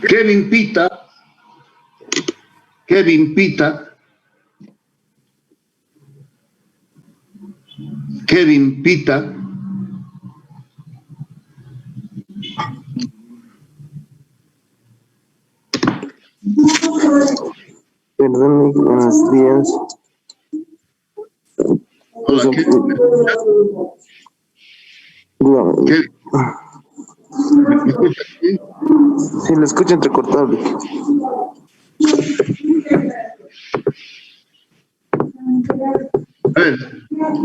Kevin Pita. Kevin Pita. Kevin Pita. Perdón, buenos días. Hola, Kevin. Kevin. ¿Me escuchas? ¿Sí? Sí, lo escucho entrecortable. A ver,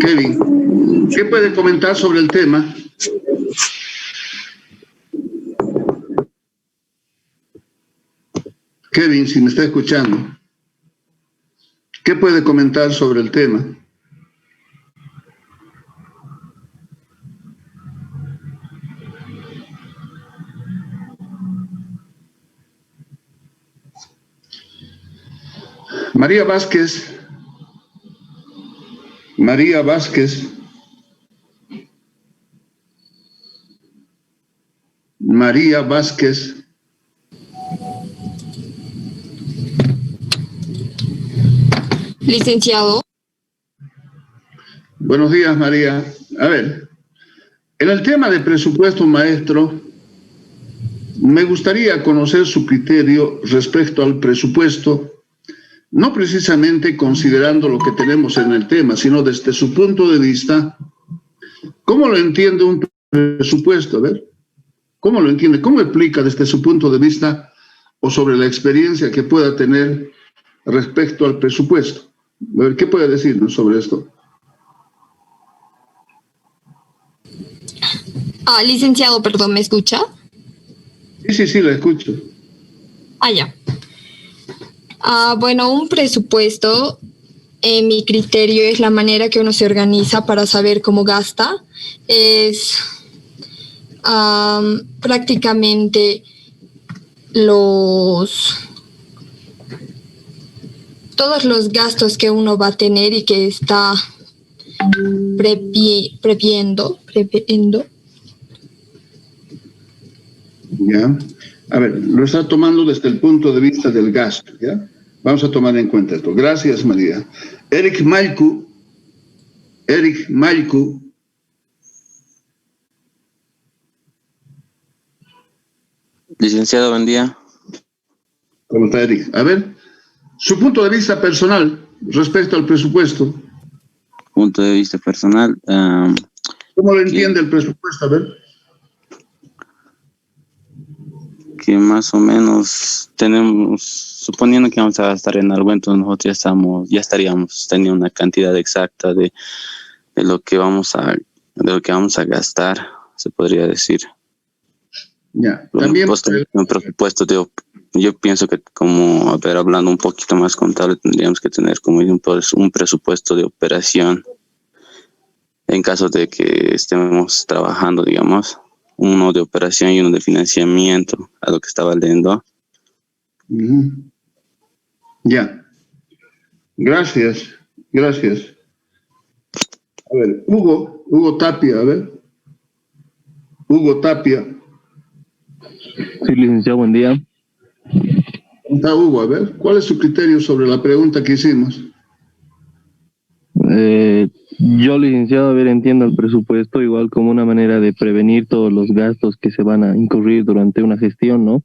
Kevin, ¿qué puede comentar sobre el tema? Kevin, si me está escuchando, ¿qué puede comentar sobre el tema? María Vázquez. María Vázquez. María Vázquez. Licenciado. Buenos días, María. A ver, en el tema de presupuesto, maestro, me gustaría conocer su criterio respecto al presupuesto, no precisamente considerando lo que tenemos en el tema, sino desde su punto de vista. ¿Cómo lo entiende un presupuesto? A ver, ¿cómo lo entiende? ¿Cómo explica desde su punto de vista o sobre la experiencia que pueda tener respecto al presupuesto? A ver, ¿qué puede decirnos sobre esto? Licenciado, perdón, ¿me escucha? Sí, la escucho. Ya. Bueno, un presupuesto, en mi criterio, es la manera que uno se organiza para saber cómo gasta. Es prácticamente todos los gastos que uno va a tener y que está previendo. Ya. A ver, lo está tomando desde el punto de vista del gasto, ¿ya? Vamos a tomar en cuenta esto. Gracias, María. Eric Malcu. Licenciado, buen día. ¿Cómo está, Eric? A ver, su punto de vista personal respecto al presupuesto. Punto de vista personal. ¿Cómo lo entiende el presupuesto? A ver. Que más o menos tenemos, suponiendo que vamos a gastar en algo, entonces nosotros ya estaríamos teniendo una cantidad exacta de lo que vamos a gastar, se podría decir. Ya, también un presupuesto, yo pienso que como, hablando un poquito más contable, tendríamos que tener como un presupuesto de operación en caso de que estemos trabajando, digamos, uno de operación y uno de financiamiento a lo que está valiendo. Ya. Gracias. A ver, Hugo Tapia, a ver. Hugo Tapia. Sí, licenciado, buen día. ¿Cómo está, Hugo? A ver, ¿cuál es su criterio sobre la pregunta que hicimos? Yo, licenciado, entiendo el presupuesto igual como una manera de prevenir todos los gastos que se van a incurrir durante una gestión, ¿no?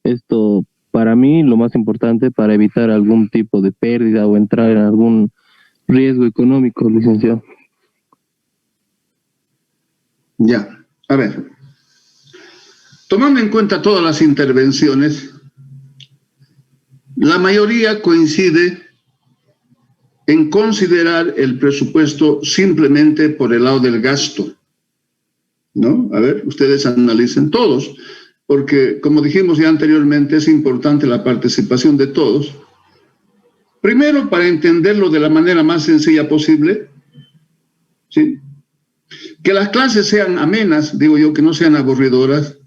Esto, para mí, lo más importante para evitar algún tipo de pérdida o entrar en algún riesgo económico, licenciado. Ya, a ver. Tomando en cuenta todas las intervenciones, la mayoría coincide en considerar el presupuesto simplemente por el lado del gasto, ¿no? A ver, ustedes analicen todos, porque como dijimos ya anteriormente, es importante la participación de todos. Primero, para entenderlo de la manera más sencilla posible, ¿sí? Que las clases sean amenas, digo yo, que no sean aburridoras,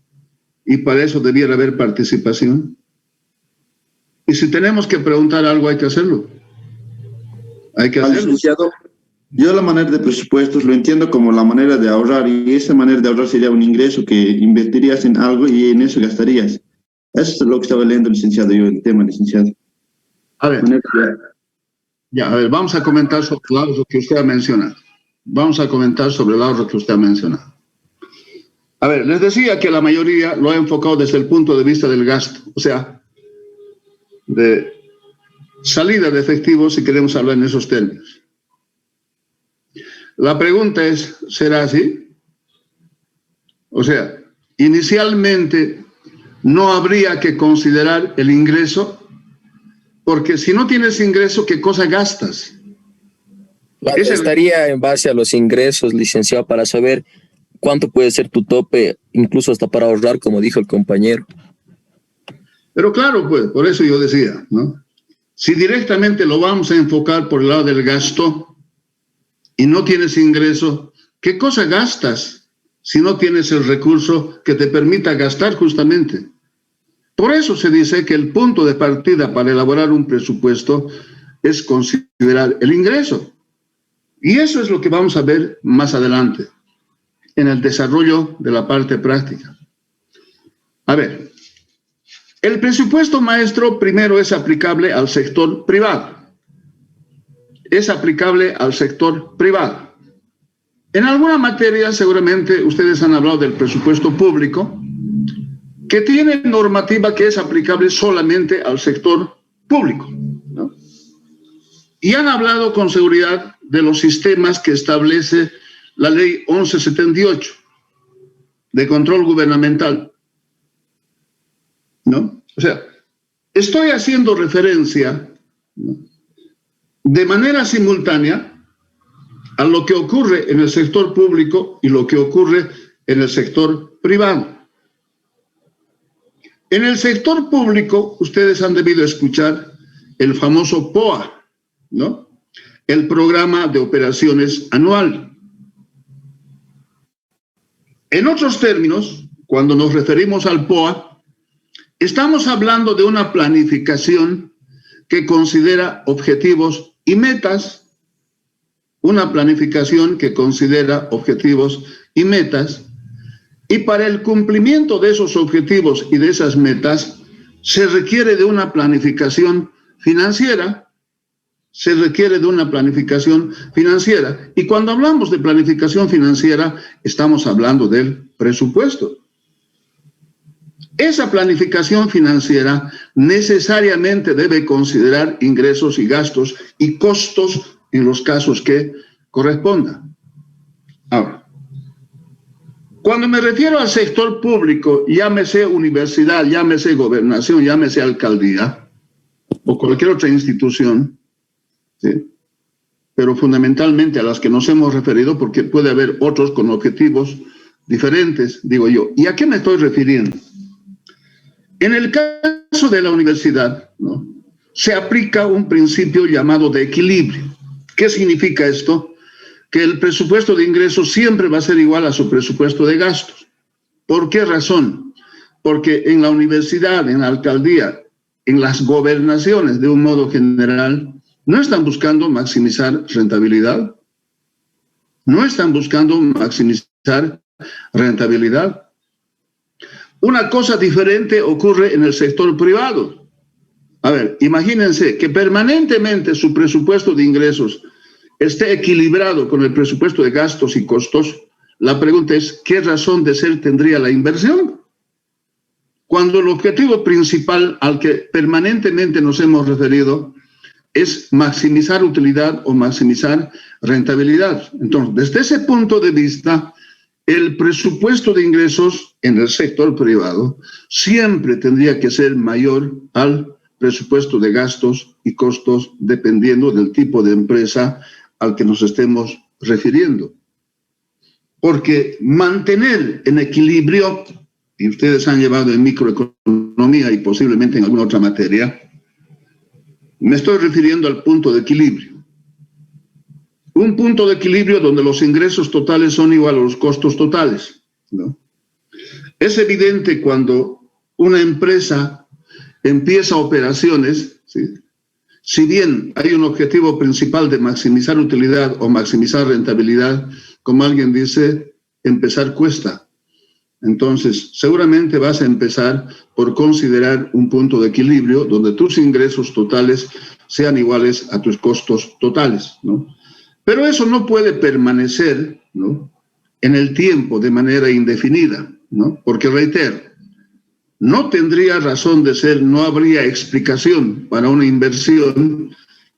y para eso debiera haber participación. Y si tenemos que preguntar algo, hay que hacerlo. Licenciado, yo la manera de presupuestos lo entiendo como la manera de ahorrar, y esa manera de ahorrar sería un ingreso que invertirías en algo y en eso gastarías. Eso es lo que estaba leyendo, licenciado, yo el tema, licenciado. A ver, ya, a ver, vamos a comentar sobre el ahorro que usted ha mencionado. Vamos a comentar sobre el ahorro que usted ha mencionado. A ver, les decía que la mayoría lo ha enfocado desde el punto de vista del gasto, o sea, de salida de efectivo, si queremos hablar en esos términos. La pregunta es, ¿será así? O sea, inicialmente no habría que considerar el ingreso, porque si no tienes ingreso, ¿qué cosa gastas? Estaría en base a los ingresos, licenciado, para saber cuánto puede ser tu tope, incluso hasta para ahorrar, como dijo el compañero. Pero claro, pues, por eso yo decía, ¿no? Si directamente lo vamos a enfocar por el lado del gasto y no tienes ingreso, ¿qué cosa gastas si no tienes el recurso que te permita gastar justamente? Por eso se dice que el punto de partida para elaborar un presupuesto es considerar el ingreso. Y eso es lo que vamos a ver más adelante, en el desarrollo de la parte práctica. A ver, el presupuesto maestro primero es aplicable al sector privado. Es aplicable al sector privado. En alguna materia, seguramente ustedes han hablado del presupuesto público, que tiene normativa que es aplicable solamente al sector público, ¿no? Y han hablado con seguridad de los sistemas que establece la ley 1178 de control gubernamental, ¿no? O sea, estoy haciendo referencia, ¿no?, de manera simultánea a lo que ocurre en el sector público y lo que ocurre en el sector privado. En el sector público, ustedes han debido escuchar el famoso POA, ¿no? El Programa de Operaciones Anual. En otros términos, cuando nos referimos al POA, estamos hablando de una planificación que considera objetivos y metas, una planificación que considera objetivos y metas, y para el cumplimiento de esos objetivos y de esas metas se requiere de una planificación financiera, y cuando hablamos de planificación financiera estamos hablando del presupuesto. Esa planificación financiera necesariamente debe considerar ingresos y gastos y costos en los casos que correspondan. Ahora, cuando me refiero al sector público, llámese universidad, llámese gobernación, llámese alcaldía o cualquier otra institución, ¿sí?, pero fundamentalmente a las que nos hemos referido, porque puede haber otros con objetivos diferentes, digo yo. ¿Y a qué me estoy refiriendo? En el caso de la universidad, ¿no?, se aplica un principio llamado de equilibrio. ¿Qué significa esto? Que el presupuesto de ingresos siempre va a ser igual a su presupuesto de gastos. ¿Por qué razón? Porque en la universidad, en la alcaldía, en las gobernaciones de un modo general, no están buscando maximizar rentabilidad. No están buscando maximizar rentabilidad. Una cosa diferente ocurre en el sector privado. A ver, imagínense que permanentemente su presupuesto de ingresos esté equilibrado con el presupuesto de gastos y costos. La pregunta es, ¿qué razón de ser tendría la inversión? Cuando el objetivo principal al que permanentemente nos hemos referido es maximizar utilidad o maximizar rentabilidad. Entonces, desde ese punto de vista, el presupuesto de ingresos en el sector privado siempre tendría que ser mayor al presupuesto de gastos y costos dependiendo del tipo de empresa al que nos estemos refiriendo. Porque mantener en equilibrio, y ustedes han llevado en microeconomía y posiblemente en alguna otra materia, me estoy refiriendo al punto de equilibrio. Un punto de equilibrio donde los ingresos totales son igual a los costos totales, ¿no? Es evidente cuando una empresa empieza operaciones, ¿sí?, si bien hay un objetivo principal de maximizar utilidad o maximizar rentabilidad, como alguien dice, empezar cuesta. Entonces, seguramente vas a empezar por considerar un punto de equilibrio donde tus ingresos totales sean iguales a tus costos totales, ¿no? Pero eso no puede permanecer, ¿no?, en el tiempo de manera indefinida, ¿no? Porque, reitero, no tendría razón de ser, no habría explicación para una inversión,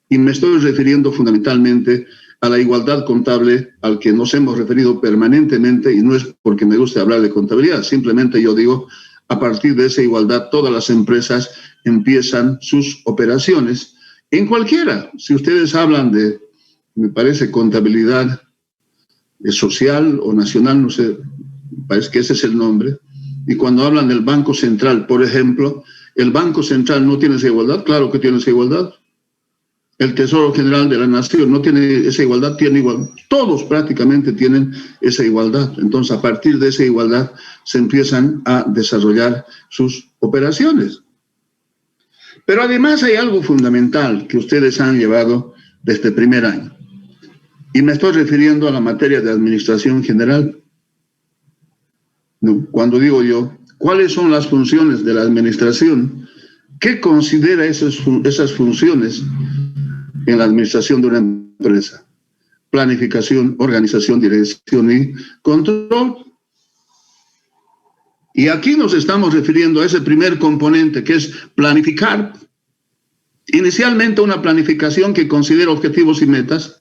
y me estoy refiriendo fundamentalmente a la igualdad contable al que nos hemos referido permanentemente, y no es porque me guste hablar de contabilidad, simplemente yo digo, a partir de esa igualdad todas las empresas empiezan sus operaciones, en cualquiera. Si ustedes hablan de, me parece, contabilidad social o nacional, no sé, parece que ese es el nombre, y cuando hablan del Banco Central, por ejemplo, ¿el Banco Central no tiene esa igualdad? Claro que tiene esa igualdad. El Tesoro General de la Nación no tiene esa igualdad, tiene igualdad. Todos prácticamente tienen esa igualdad. Entonces, a partir de esa igualdad se empiezan a desarrollar sus operaciones. Pero además hay algo fundamental que ustedes han llevado desde el primer año. Y me estoy refiriendo a la materia de administración general. No, cuando digo yo, ¿cuáles son las funciones de la administración? ¿Qué considera esas funciones en la administración de una empresa? Planificación, organización, dirección y control. Y aquí nos estamos refiriendo a ese primer componente, que es planificar. Inicialmente una planificación que considera objetivos y metas,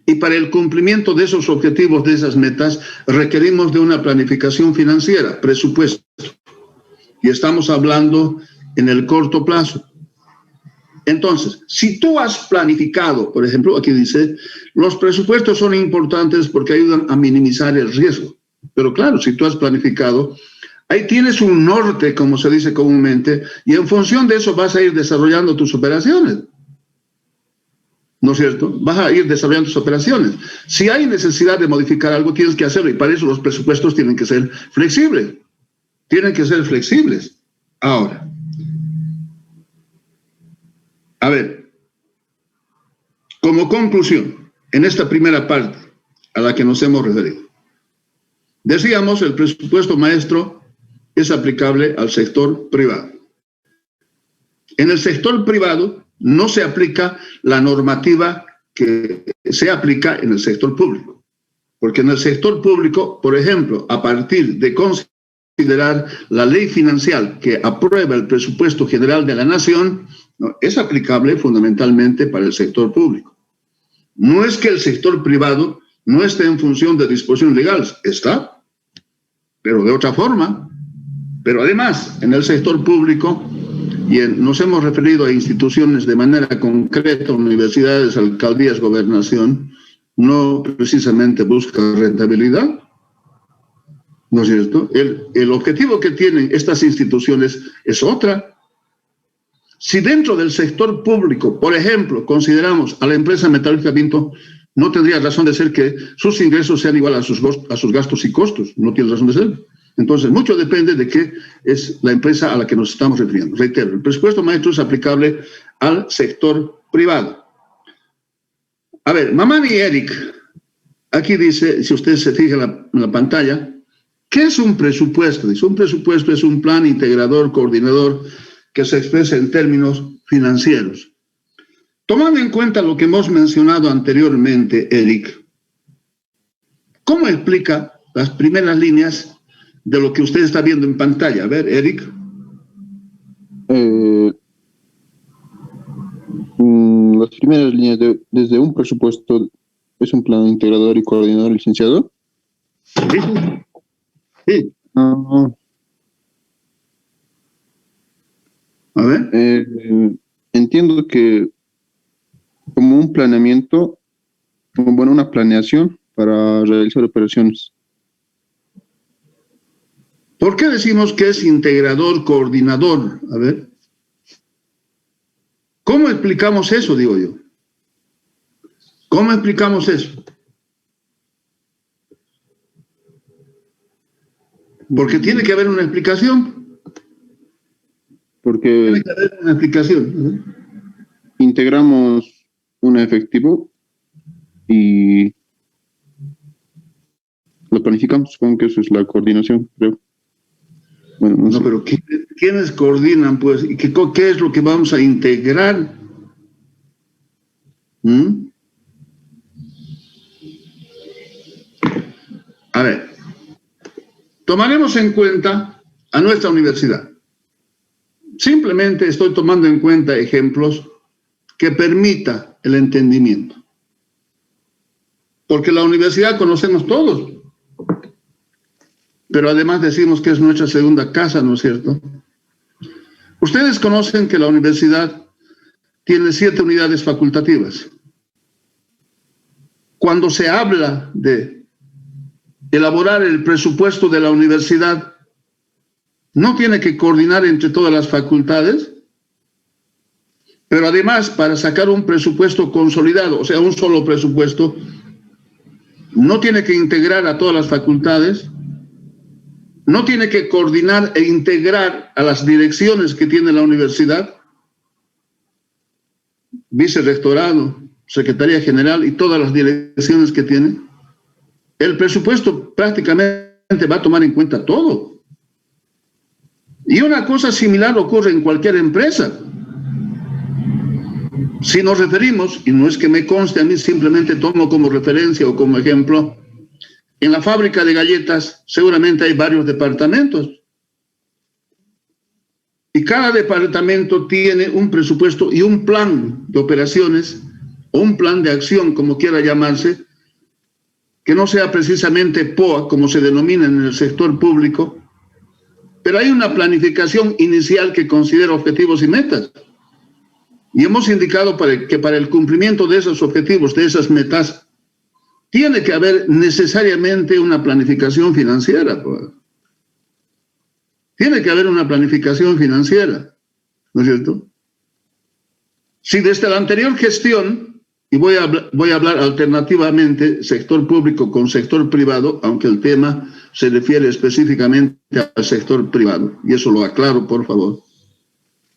y para el cumplimiento de esos objetivos, de esas metas, requerimos de una planificación financiera, presupuesto. Y estamos hablando en el corto plazo. Entonces, si tú has planificado, por ejemplo, aquí dice, los presupuestos son importantes porque ayudan a minimizar el riesgo. Pero claro, si tú has planificado, ahí tienes un norte, como se dice comúnmente, y en función de eso vas a ir desarrollando tus operaciones. ¿No es cierto? Vas a ir desarrollando tus operaciones. Si hay necesidad de modificar algo, tienes que hacerlo, y para eso los presupuestos tienen que ser flexibles. Tienen que ser flexibles. Ahora, a ver, como conclusión, en esta primera parte a la que nos hemos referido, decíamos, el presupuesto maestro es aplicable al sector privado. En el sector privado no se aplica la normativa que se aplica en el sector público, porque en el sector público, por ejemplo, a partir de considerar la ley financiera que aprueba el presupuesto general de la nación, ¿no?, es aplicable fundamentalmente para el sector público. No es que el sector privado no esté en función de disposiciones legales, está, pero de otra forma. Pero además, en el sector público, y nos hemos referido a instituciones de manera concreta, universidades, alcaldías, gobernación, no precisamente busca rentabilidad, ¿no es cierto? El objetivo que tienen estas instituciones es otra. Si dentro del sector público, por ejemplo, consideramos a la empresa metalúrgica Pinto, no tendría razón de ser que sus ingresos sean iguales a sus gastos y costos, no tiene razón de ser. Entonces, mucho depende de qué es la empresa a la que nos estamos refiriendo. Reitero, el presupuesto maestro es aplicable al sector privado. A ver, Mamani y Eric, aquí dice, si ustedes se fijan en la pantalla, ¿qué es un presupuesto? Dice, un presupuesto es un plan integrador, coordinador, que se expresa en términos financieros. Tomando en cuenta lo que hemos mencionado anteriormente, Eric, ¿cómo explica las primeras líneas de lo que usted está viendo en pantalla? A ver, Eric. Las primeras líneas desde un presupuesto es un plan integrador y coordinador, licenciado. Sí. Sí. A ver. Entiendo que como un planeamiento, bueno, una planeación para realizar operaciones. ¿Por qué decimos que es integrador, coordinador? A ver. ¿Cómo explicamos eso, digo yo? ¿Cómo explicamos eso? Porque tiene que haber una explicación. Porque Tiene que haber una explicación. integramos un efectivo y lo planificamos, supongo que eso es la coordinación, creo. Bueno, no sé. No, pero ¿quiénes coordinan, pues? ¿Y qué es lo que vamos a integrar? A ver, tomaremos en cuenta a nuestra universidad. Simplemente estoy tomando en cuenta ejemplos que permita el entendimiento. Porque la universidad conocemos todos, pero además decimos que es nuestra segunda casa, ¿no es cierto? Ustedes conocen que la universidad tiene 7 unidades facultativas. Cuando se habla de elaborar el presupuesto de la universidad, ¿no tiene que coordinar entre todas las facultades? Pero además, para sacar un presupuesto consolidado, o sea, un solo presupuesto, ¿no tiene que integrar a todas las facultades? ¿No tiene que coordinar e integrar a las direcciones que tiene la universidad? Vicerrectorado, Secretaría General y todas las direcciones que tiene. El presupuesto prácticamente va a tomar en cuenta todo. Y una cosa similar ocurre en cualquier empresa. Si nos referimos, y no es que me conste a mí, simplemente tomo como referencia o como ejemplo, en la fábrica de galletas seguramente hay varios departamentos. Y cada departamento tiene un presupuesto y un plan de operaciones, o un plan de acción, como quiera llamarse, que no sea precisamente POA, como se denomina en el sector público, pero hay una planificación inicial que considera objetivos y metas. Y hemos indicado que para el cumplimiento de esos objetivos, de esas metas, tiene que haber necesariamente una planificación financiera. Tiene que haber una planificación financiera, ¿no es cierto? Si desde la anterior gestión, y voy a hablar alternativamente sector público con sector privado, aunque el tema se refiere específicamente al sector privado, y eso lo aclaro, por favor.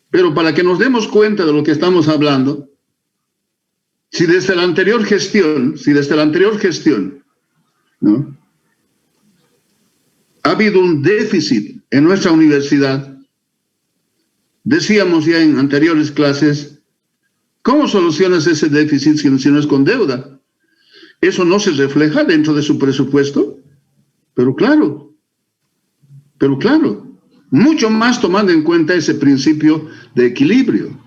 Pero para que nos demos cuenta de lo que estamos hablando, si desde la anterior gestión, ¿no?, ha habido un déficit en nuestra universidad, decíamos ya en anteriores clases, ¿cómo solucionas ese déficit si no es con deuda? ¿Eso no se refleja dentro de su presupuesto? Pero claro, mucho más tomando en cuenta ese principio de equilibrio,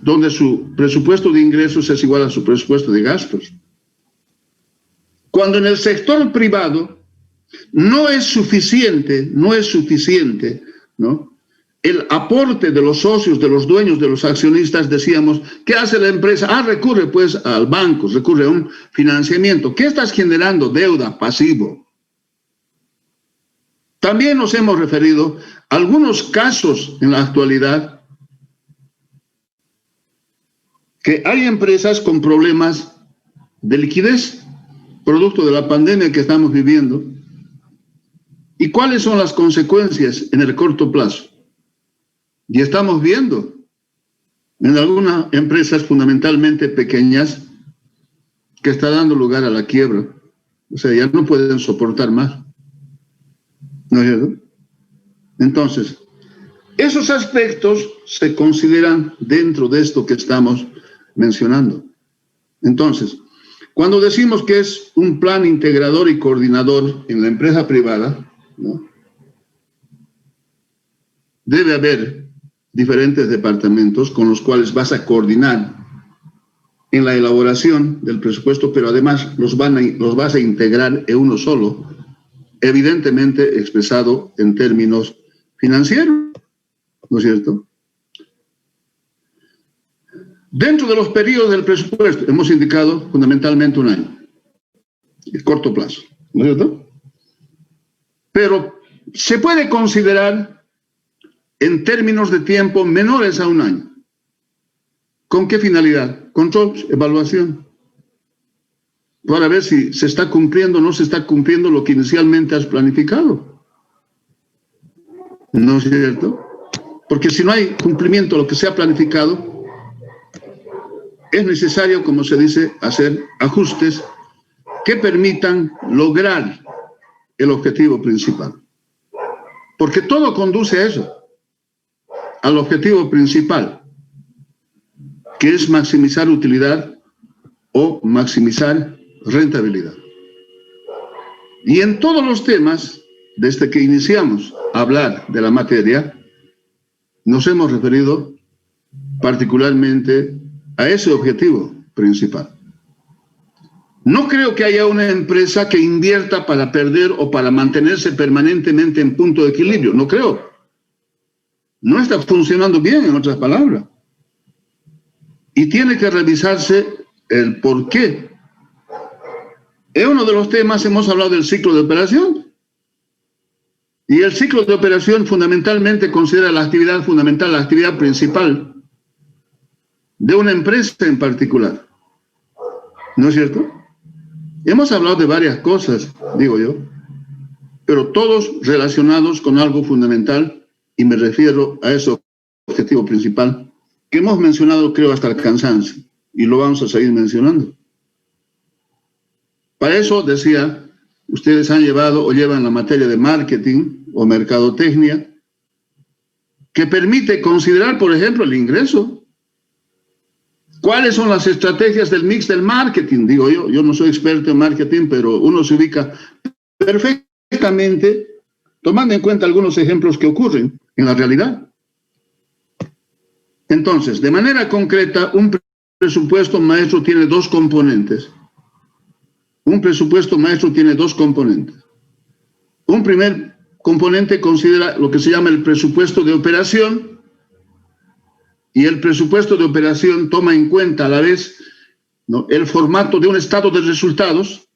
donde su presupuesto de ingresos es igual a su presupuesto de gastos. Cuando en el sector privado no es suficiente, ¿no?, el aporte de los socios, de los dueños, de los accionistas, decíamos, ¿qué hace la empresa? Recurre pues al banco, recurre a un financiamiento. ¿Qué estás generando? Deuda, pasivo. También nos hemos referido a algunos casos en la actualidad que hay empresas con problemas de liquidez, producto de la pandemia que estamos viviendo. ¿Y cuáles son las consecuencias en el corto plazo? Y estamos viendo en algunas empresas fundamentalmente pequeñas que está dando lugar a la quiebra. O sea, ya no pueden soportar más. ¿No es cierto? Entonces, esos aspectos se consideran dentro de esto que estamos mencionando. Entonces, cuando decimos que es un plan integrador y coordinador en la empresa privada, ¿no?, debe haber diferentes departamentos con los cuales vas a coordinar en la elaboración del presupuesto, pero además los vas a integrar en uno solo, evidentemente expresado en términos financieros, ¿no es cierto? Dentro de los periodos del presupuesto hemos indicado fundamentalmente un año, el corto plazo, ¿no es cierto? Pero se puede considerar en términos de tiempo menores a un año. ¿Con qué finalidad? Control, evaluación. Para ver si se está cumpliendo o no se está cumpliendo lo que inicialmente has planificado. ¿No es cierto? Porque si no hay cumplimiento de lo que se ha planificado, es necesario, como se dice, hacer ajustes que permitan lograr el objetivo principal. Porque todo conduce a eso, al objetivo principal, que es maximizar utilidad o maximizar rentabilidad. Y en todos los temas, desde que iniciamos a hablar de la materia, nos hemos referido particularmente a ese objetivo principal. No creo que haya una empresa que invierta para perder o para mantenerse permanentemente en punto de equilibrio. No creo. No está funcionando bien, en otras palabras. Y tiene que revisarse el por qué. En uno de los temas hemos hablado del ciclo de operación. Y el ciclo de operación fundamentalmente considera la actividad fundamental, la actividad principal de una empresa en particular. ¿No es cierto? Hemos hablado de varias cosas, digo yo, pero todos relacionados con algo fundamental, y me refiero a ese objetivo principal que hemos mencionado, creo, hasta el cansancio, y lo vamos a seguir mencionando. Para eso, decía, ustedes han llevado o llevan la materia de marketing o mercadotecnia, que permite considerar, por ejemplo, el ingreso. ¿Cuáles son las estrategias del mix del marketing? Digo yo no soy experto en marketing, pero uno se ubica perfectamente tomando en cuenta algunos ejemplos que ocurren en la realidad. Entonces, de manera concreta, un presupuesto maestro tiene dos componentes. Un presupuesto maestro tiene dos componentes. Un primer componente considera lo que se llama el presupuesto de operación, y el presupuesto de operación toma en cuenta a la vez, ¿no?, el formato de un estado de resultados,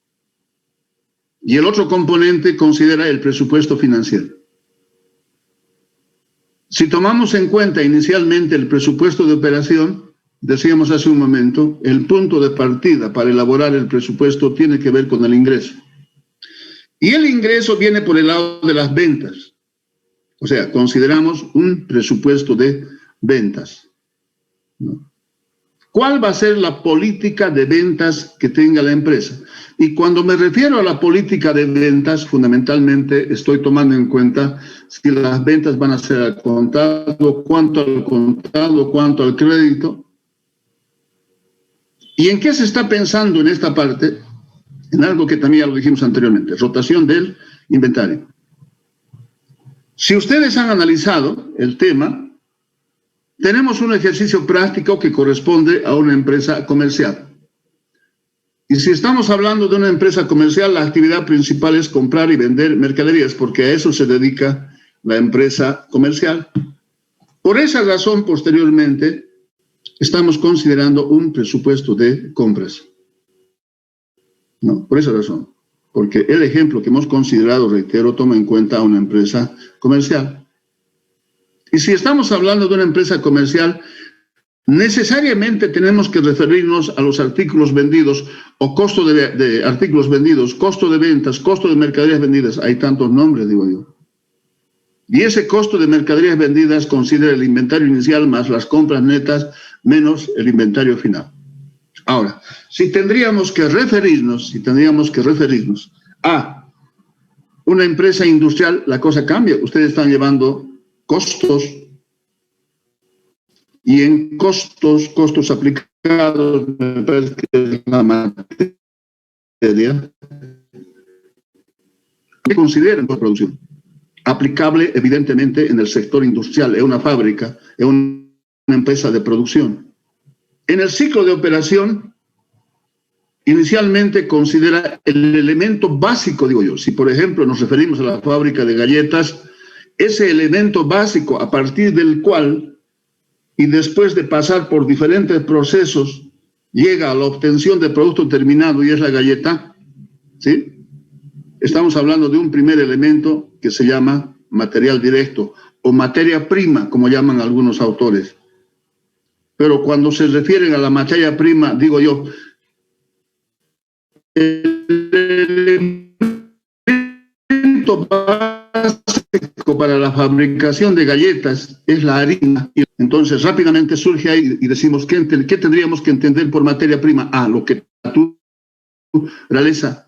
y el otro componente considera el presupuesto financiero. Si tomamos en cuenta inicialmente el presupuesto de operación, decíamos hace un momento, el punto de partida para elaborar el presupuesto tiene que ver con el ingreso. Y el ingreso viene por el lado de las ventas. O sea, consideramos un presupuesto de ventas, ¿no? ¿Cuál va a ser la política de ventas que tenga la empresa? Y cuando me refiero a la política de ventas, fundamentalmente estoy tomando en cuenta si las ventas van a ser al contado, cuánto al crédito. ¿Y en qué se está pensando en esta parte? En algo que también ya lo dijimos anteriormente, rotación del inventario. Si ustedes han analizado el tema, tenemos un ejercicio práctico que corresponde a una empresa comercial. Y si estamos hablando de una empresa comercial, la actividad principal es comprar y vender mercaderías, porque a eso se dedica la empresa comercial. Por esa razón, posteriormente, estamos considerando un presupuesto de compras. No, por esa razón. Porque el ejemplo que hemos considerado, reitero, toma en cuenta a una empresa comercial. Y si estamos hablando de una empresa comercial, necesariamente tenemos que referirnos a los artículos vendidos o costo de artículos vendidos, costo de ventas, costo de mercaderías vendidas. Hay tantos nombres, digo yo. Y ese costo de mercaderías vendidas considera el inventario inicial más las compras netas menos el inventario final. Ahora, si tendríamos que referirnos a una empresa industrial, la cosa cambia. Ustedes están llevando costos, y en costos aplicados, me parece que es la materia que consideran por producción. Aplicable, evidentemente, en el sector industrial, en una fábrica, en una empresa de producción. En el ciclo de operación, inicialmente considera el elemento básico, digo yo. Si, por ejemplo, nos referimos a la fábrica de galletas, ese elemento básico a partir del cual, y después de pasar por diferentes procesos, llega a la obtención de producto terminado y es la galleta, ¿sí? Estamos hablando de un primer elemento que se llama material directo o materia prima, como llaman algunos autores. Pero cuando se refieren a la materia prima, digo yo, el elemento básico para la fabricación de galletas es la harina. Entonces rápidamente surge ahí y decimos, ¿qué tendríamos que entender por materia prima? Lo que tú realiza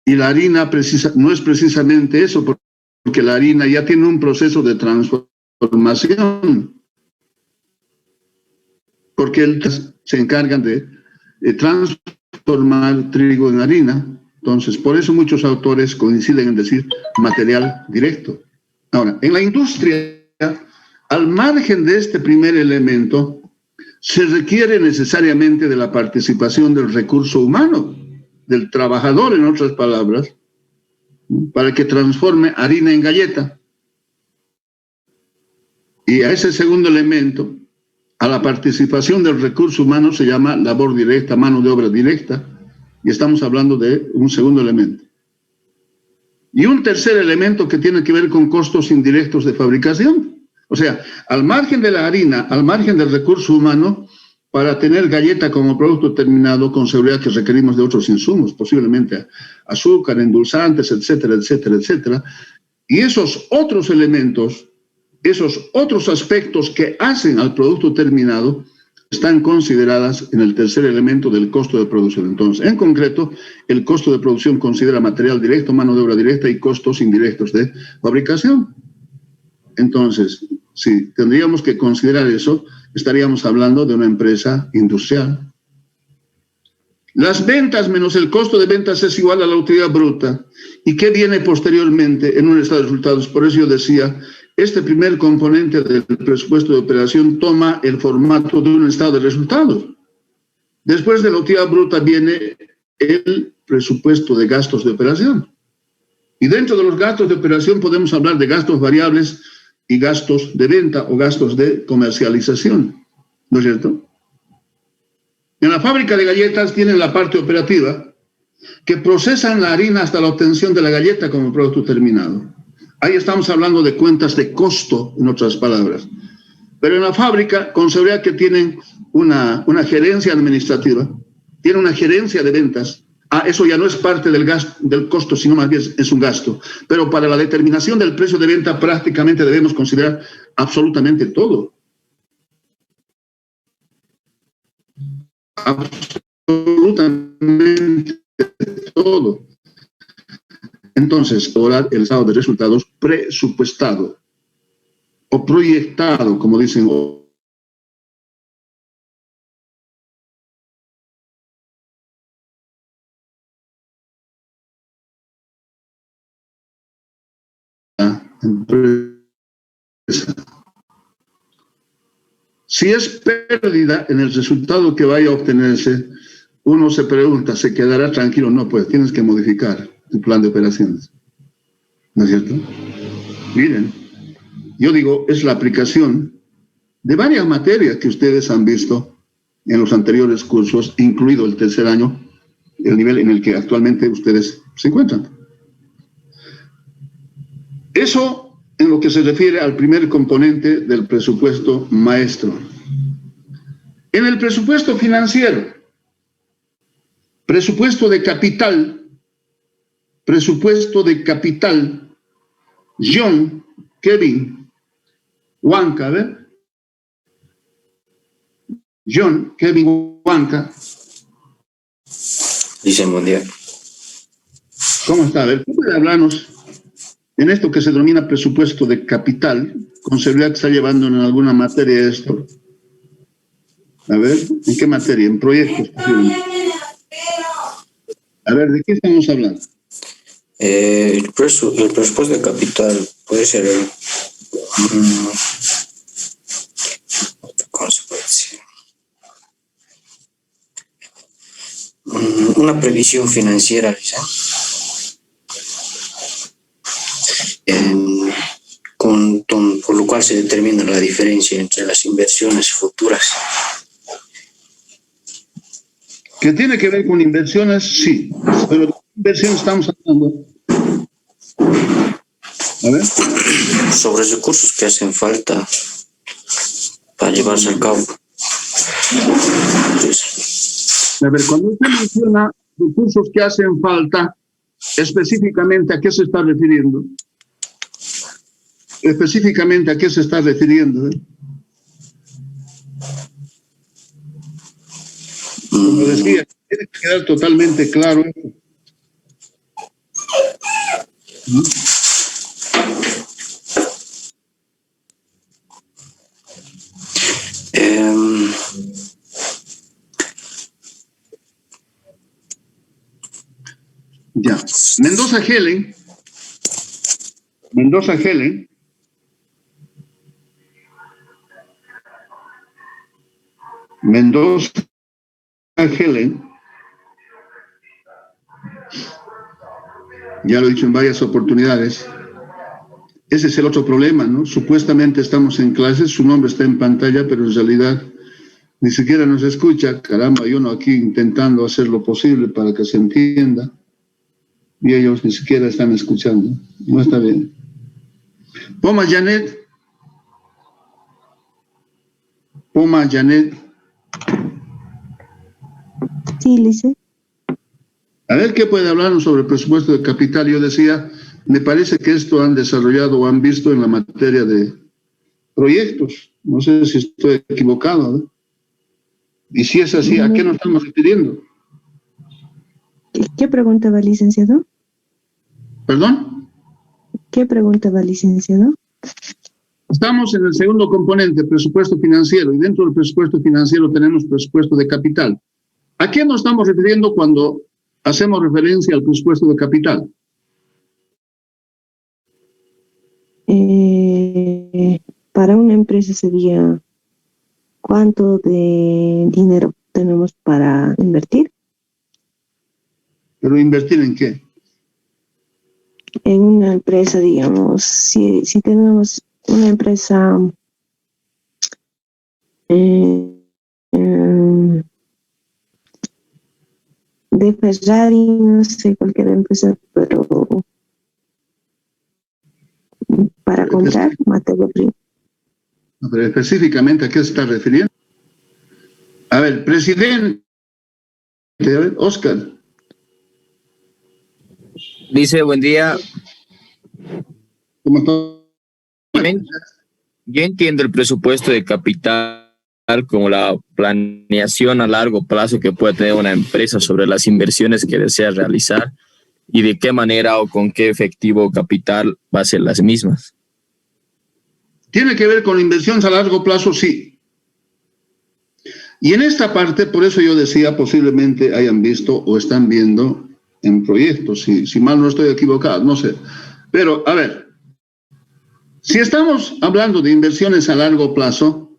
Y la harina no es precisamente eso, porque la harina ya tiene un proceso de transformación, porque se encargan de transformar trigo en harina. Entonces, por eso muchos autores coinciden en decir material directo. Ahora, en la industria, al margen de este primer elemento, se requiere necesariamente de la participación del recurso humano, del trabajador, en otras palabras, para que transforme harina en galleta. Y a ese segundo elemento, a la participación del recurso humano, se llama labor directa, mano de obra directa, y estamos hablando de un segundo elemento. Y un tercer elemento que tiene que ver con costos indirectos de fabricación. O sea, al margen de la harina, al margen del recurso humano, para tener galleta como producto terminado, con seguridad que requerimos de otros insumos, posiblemente azúcar, endulzantes, etcétera, etcétera, etcétera. Y esos otros elementos, esos otros aspectos que hacen al producto terminado, están consideradas en el tercer elemento del costo de producción. Entonces, en concreto, el costo de producción considera material directo, mano de obra directa y costos indirectos de fabricación. Entonces, si tendríamos que considerar eso, estaríamos hablando de una empresa industrial. Las ventas menos el costo de ventas es igual a la utilidad bruta. ¿Y qué viene posteriormente en un estado de resultados? Por eso yo decía, este primer componente del presupuesto de operación toma el formato de un estado de resultados. Después de la utilidad bruta viene el presupuesto de gastos de operación. Y dentro de los gastos de operación podemos hablar de gastos variables y gastos de venta o gastos de comercialización, ¿no es cierto? En la fábrica de galletas tienen la parte operativa, que procesan la harina hasta la obtención de la galleta como producto terminado. Ahí estamos hablando de cuentas de costo, en otras palabras. Pero en la fábrica, con seguridad que tienen una gerencia administrativa, tienen una gerencia de ventas. Eso ya no es parte del costo, sino más bien es un gasto. Pero para la determinación del precio de venta prácticamente debemos considerar absolutamente todo. Absolutamente todo. Entonces, ahora el estado de resultados presupuestado o proyectado, como dicen empresa. Si es pérdida en el resultado que vaya a obtenerse, uno se pregunta, ¿se quedará tranquilo? No, pues tienes que modificar tu plan de operaciones. ¿No es cierto? Miren, yo digo, es la aplicación de varias materias que ustedes han visto en los anteriores cursos, incluido el tercer año, el nivel en el que actualmente ustedes se encuentran. Eso en lo que se refiere al primer componente del presupuesto maestro. En el presupuesto financiero, presupuesto de capital, John, Kevin, Huanca, a ver. John, Kevin, Huanca. Dice Mundial. ¿Cómo está? A ver, ¿puede hablarnos en esto que se denomina presupuesto de capital? Con seguridad que está llevando en alguna materia esto. A ver, ¿en qué materia? En proyectos. A ver, ¿de qué estamos hablando? El presupuesto de capital puede ser ¿cómo se puede decir? Una previsión financiera, ¿sí? Por lo cual se determina la diferencia entre las inversiones futuras. ¿Que tiene que ver con inversiones? Sí, pero ¿de qué inversión estamos hablando? A ver. Sobre recursos que hacen falta para llevarse a cabo. A ver, cuando usted menciona recursos que hacen falta, específicamente ¿a qué se está refiriendo? Específicamente ¿a qué se está refiriendo? Como decía, tiene que quedar totalmente claro. ¿no? Ya. Mendoza Helen. Mendoza Helen. Mendoza Helen. Ya lo he dicho en varias oportunidades. Ese es el otro problema, ¿no? Supuestamente estamos en clases, su nombre está en pantalla, pero en realidad ni siquiera nos escucha. Caramba, hay uno aquí intentando hacer lo posible para que se entienda. Y ellos ni siquiera están escuchando. No está bien. Poma Janet. Poma Janet. Sí, Lice. A ver qué puede hablarnos sobre el presupuesto de capital. Yo decía, me parece que esto han desarrollado o han visto en la materia de proyectos. No sé si estoy equivocado, ¿no? Y si es así, ¿a qué nos estamos refiriendo? ¿Qué pregunta va, licenciado? ¿Perdón? ¿Qué pregunta va, licenciado? Estamos en el segundo componente, presupuesto financiero, y dentro del presupuesto financiero tenemos presupuesto de capital. ¿A qué nos estamos refiriendo cuando hacemos referencia al presupuesto de capital? Para una empresa sería ¿cuánto de dinero tenemos para invertir? ¿Pero invertir en qué? En una empresa, digamos, si tenemos una empresa de Ferrari, no sé, cualquier empresa, pero para comprar materia prima. Pero específicamente, ¿a qué se está refiriendo? A ver, presidente, a ver, Oscar. Dice, buen día. ¿Cómo está? Yo entiendo el presupuesto de capital como la planeación a largo plazo que puede tener una empresa sobre las inversiones que desea realizar y de qué manera o con qué efectivo capital va a ser las mismas. ¿Tiene que ver con inversiones a largo plazo? Sí. Y en esta parte, por eso yo decía, posiblemente hayan visto o están viendo en proyectos, si mal no estoy equivocado, no sé. Pero, a ver, si estamos hablando de inversiones a largo plazo,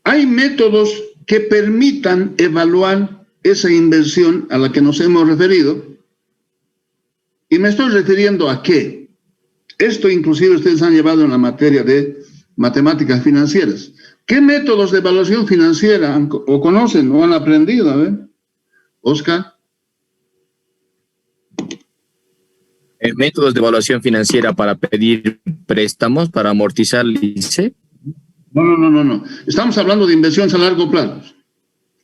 hay métodos que permitan evaluar esa inversión a la que nos hemos referido. Y me estoy refiriendo a qué. Esto inclusive ustedes han llevado en la materia de matemáticas financieras. ¿Qué métodos de evaluación financiera o conocen o han aprendido? A ver, Oscar. Métodos de evaluación financiera para pedir préstamos, para amortizar el ICE. No. Estamos hablando de inversiones a largo plazo.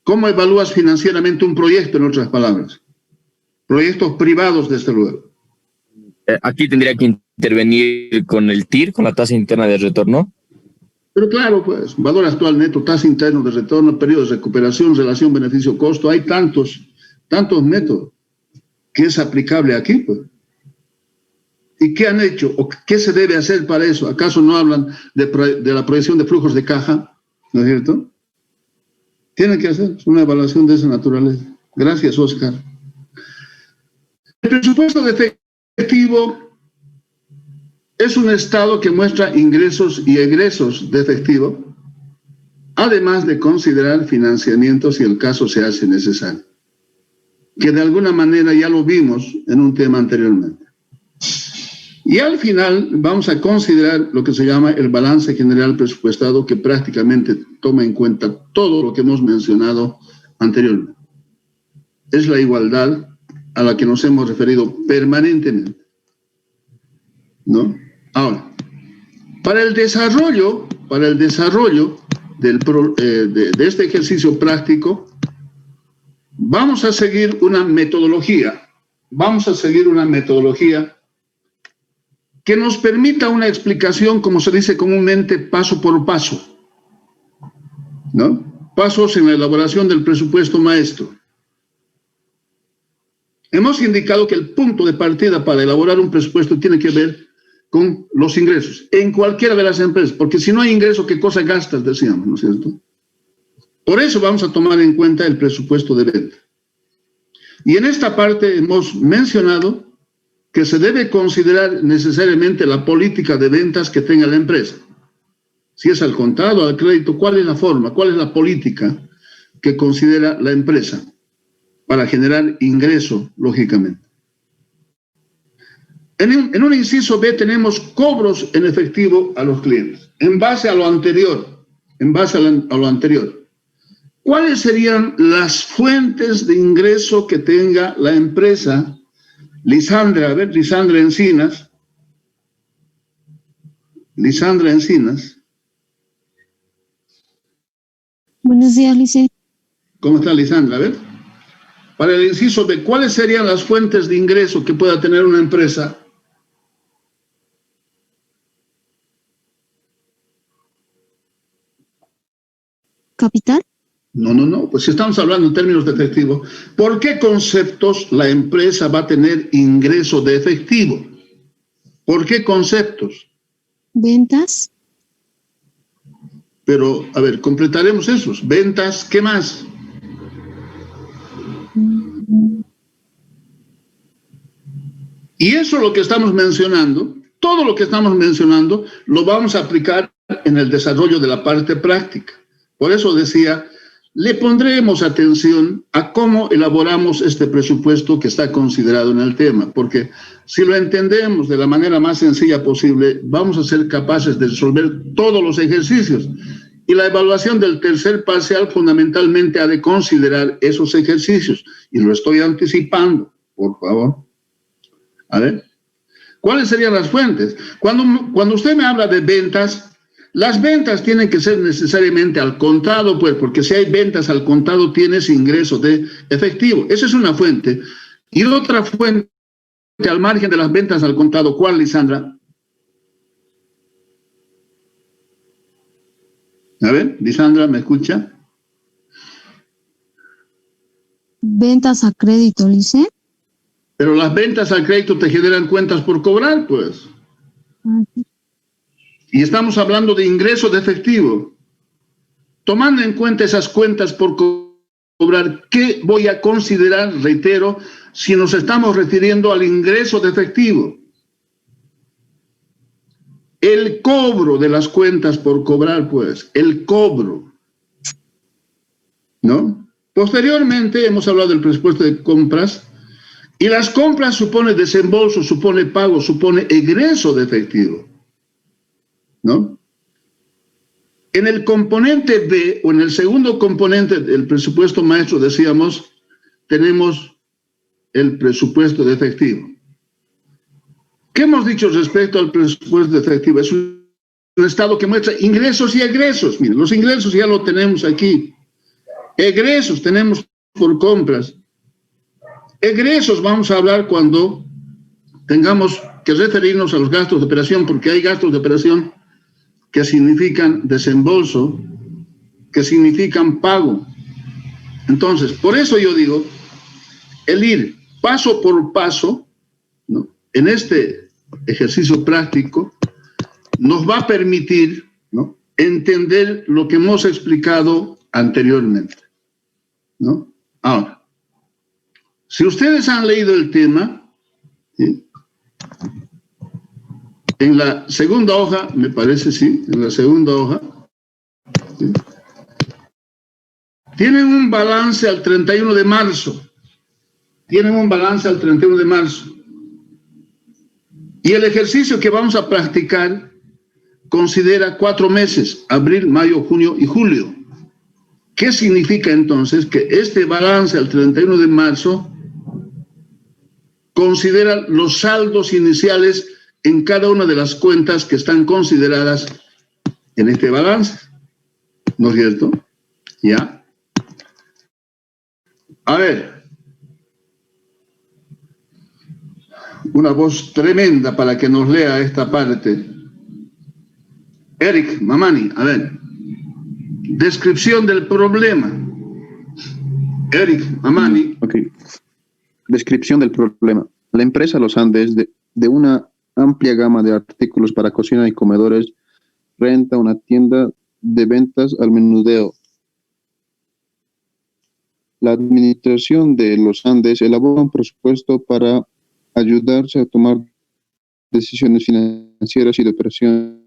¿Cómo evalúas financieramente un proyecto, en otras palabras? Proyectos privados, desde luego. Aquí tendría que intervenir con el TIR, con la tasa interna de retorno. Pero claro, pues, valor actual neto, tasa interna de retorno, periodo de recuperación, relación beneficio-costo, hay tantos métodos que es aplicable aquí, pues. ¿Y qué han hecho? ¿O qué se debe hacer para eso? ¿Acaso no hablan de la proyección de flujos de caja? ¿No es cierto? Tienen que hacer una evaluación de esa naturaleza. Gracias, Oscar. El presupuesto de efectivo es un estado que muestra ingresos y egresos de efectivo, además de considerar financiamiento si el caso se hace necesario, que de alguna manera ya lo vimos en un tema anteriormente. Y al final vamos a considerar lo que se llama el balance general presupuestado, que prácticamente toma en cuenta todo lo que hemos mencionado anteriormente. Es la igualdad a la que nos hemos referido permanentemente, ¿no? Ahora, para el desarrollo de este ejercicio práctico, vamos a seguir una metodología. Que nos permita una explicación, como se dice comúnmente, paso por paso, ¿no? Pasos en la elaboración del presupuesto maestro. Hemos indicado que el punto de partida para elaborar un presupuesto tiene que ver con los ingresos, en cualquiera de las empresas, porque si no hay ingreso, ¿qué cosa gastas? Decíamos, ¿no es cierto? Por eso vamos a tomar en cuenta el presupuesto de venta. Y en esta parte hemos mencionado que se debe considerar necesariamente la política de ventas que tenga la empresa. Si es al contado, al crédito, ¿cuál es la forma, cuál es la política que considera la empresa para generar ingreso, lógicamente? En un inciso B tenemos cobros en efectivo a los clientes, en base a lo anterior, ¿Cuáles serían las fuentes de ingreso que tenga la empresa? Lisandra, a ver, Lisandra Encinas. Buenos días, Lice. ¿Cómo está, Lisandra? A ver. Para el inciso B, ¿cuáles serían las fuentes de ingreso que pueda tener una empresa? ¿Capital? No, pues si estamos hablando en términos de efectivo, ¿por qué conceptos la empresa va a tener ingreso de efectivo? ¿Por qué conceptos? ¿Ventas? Pero, a ver, completaremos esos. Ventas, ¿qué más? Y eso es lo que estamos mencionando, todo lo que estamos mencionando, lo vamos a aplicar en el desarrollo de la parte práctica. Por eso decía, le pondremos atención a cómo elaboramos este presupuesto que está considerado en el tema, porque si lo entendemos de la manera más sencilla posible, vamos a ser capaces de resolver todos los ejercicios. Y la evaluación del tercer parcial fundamentalmente ha de considerar esos ejercicios. Y lo estoy anticipando, por favor. A ver, ¿cuáles serían las fuentes? Cuando usted me habla de ventas, las ventas tienen que ser necesariamente al contado, pues, porque si hay ventas al contado tienes ingreso de efectivo. Esa es una fuente. Y otra fuente al margen de las ventas al contado, ¿cuál, Lisandra? A ver, Lisandra, ¿me escucha? Ventas a crédito, Lice. Pero las ventas al crédito te generan cuentas por cobrar, pues. Y estamos hablando de ingreso de efectivo. Tomando en cuenta esas cuentas por cobrar, ¿qué voy a considerar, reitero, si nos estamos refiriendo al ingreso de efectivo? El cobro de las cuentas por cobrar, pues, el cobro, ¿no? Posteriormente hemos hablado del presupuesto de compras, y las compras supone desembolso, supone pago, supone egreso de efectivo, ¿no? En el componente B, o en el segundo componente del presupuesto maestro, decíamos, tenemos el presupuesto de efectivo. ¿Qué hemos dicho respecto al presupuesto de efectivo? Es un estado que muestra ingresos y egresos. Miren, los ingresos ya lo tenemos aquí. Egresos tenemos por compras. Egresos vamos a hablar cuando tengamos que referirnos a los gastos de operación, porque hay gastos de operación que significan desembolso, que significan pago. Entonces, por eso yo digo, el ir paso por paso, ¿no?, en este ejercicio práctico, nos va a permitir, ¿no?, entender lo que hemos explicado anteriormente, ¿no? Ahora, si ustedes han leído el tema, ¿sí?, en la segunda hoja, me parece, sí, en la segunda hoja, ¿sí?, tienen un balance al 31 de marzo. Tienen un balance al 31 de marzo. Y el ejercicio que vamos a practicar considera 4 meses, abril, mayo, junio y julio. ¿Qué significa entonces? Que este balance al 31 de marzo considera los saldos iniciales en cada una de las cuentas que están consideradas en este balance. ¿No es cierto? ¿Ya? A ver. Una voz tremenda para que nos lea esta parte. Eric Mamani, a ver. Descripción del problema. Eric Mamani. Ok. Descripción del problema. La empresa Los Andes, de una amplia gama de artículos para cocina y comedores, renta una tienda de ventas al menudeo. La administración de Los Andes elabora un presupuesto para ayudarse a tomar decisiones financieras y de operación.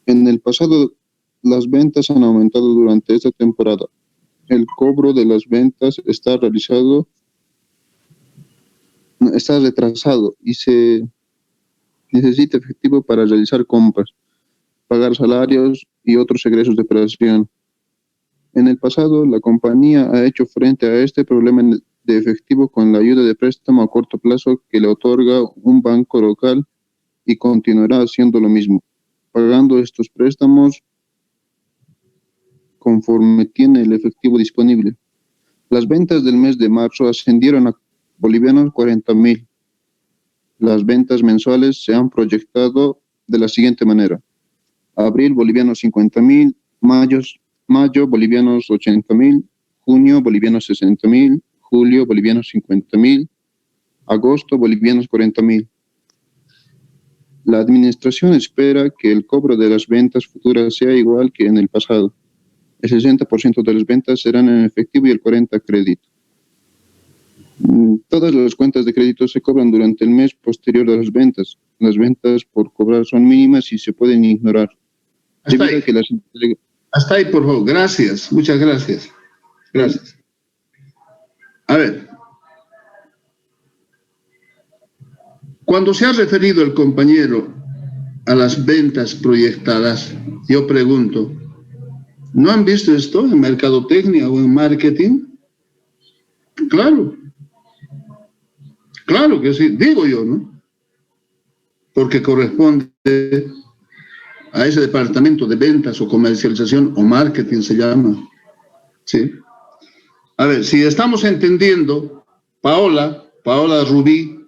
En el pasado, las ventas han aumentado durante esta temporada. El cobro de las ventas está retrasado y se necesita efectivo para realizar compras, pagar salarios y otros egresos de operación. En el pasado, la compañía ha hecho frente a este problema de efectivo con la ayuda de préstamo a corto plazo que le otorga un banco local y continuará haciendo lo mismo, pagando estos préstamos conforme tiene el efectivo disponible. Las ventas del mes de marzo ascendieron a bolivianos 40.000. Las ventas mensuales se han proyectado de la siguiente manera: abril bolivianos 50.000, mayo bolivianos 80.000, junio bolivianos 60.000, julio bolivianos 50.000, agosto bolivianos 40.000. La administración espera que el cobro de las ventas futuras sea igual que en el pasado. El 60% de las ventas serán en efectivo y el 40% a crédito. Todas las cuentas de crédito se cobran durante el mes posterior a las ventas. Las ventas por cobrar son mínimas y se pueden ignorar. Hasta ahí, por favor. Gracias. Muchas gracias. Gracias. A ver. Cuando se ha referido el compañero a las ventas proyectadas, yo pregunto, ¿no han visto esto en mercadotecnia o en marketing? Claro. Claro que sí, digo yo, ¿no? Porque corresponde a ese departamento de ventas o comercialización o marketing se llama. ¿Sí? A ver, si estamos entendiendo, Paola Rubí.